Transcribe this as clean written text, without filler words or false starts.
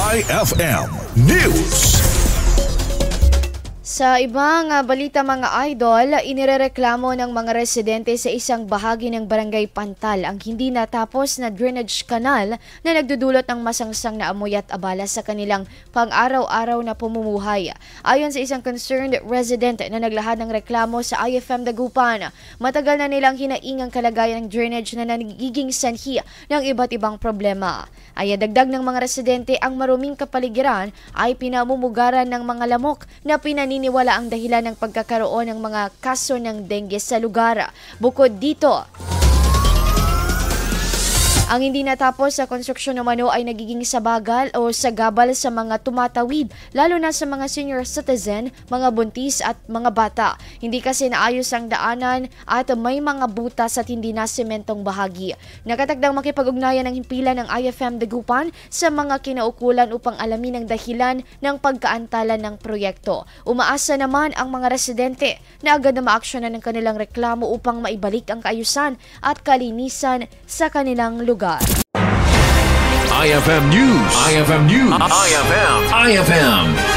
IFM News. Sa ibang balita mga idol, inirereklamo ng mga residente sa isang bahagi ng Barangay Pantal ang hindi natapos na drainage canal na nagdudulot ng masangsang na amoy at abala sa kanilang pang-araw-araw na pamumuhay. Ayon sa isang concerned resident na naglahad ng reklamo sa IFM Dagupan, matagal na nilang hinaing ang kalagayan ng drainage na nagiging sanhi ng iba't ibang problema. Ay dagdag ng mga residente, ang maruming kapaligiran ay pinamumugaran ng mga lamok na pinaniniwala ang dahilan ng pagkakaroon ng mga kaso ng dengue sa lugar. Bukod dito, ang hindi natapos sa konstruksyon naman ay nagiging sabagal o sagabal sa mga tumatawid, lalo na sa mga senior citizen, mga buntis at mga bata. Hindi kasi naayos ang daanan at may mga butas at hindi na sementong bahagi. Nakatagdang makipag-ugnayan ng himpilan ng IFM Dagupan sa mga kinaukulan upang alamin ang dahilan ng pagkaantala ng proyekto. Umaasa naman ang mga residente na agad na maaksyonan ng kanilang reklamo upang maibalik ang kaayusan at kalinisan sa kanilang lugar. IFM News. IFM News. IFM.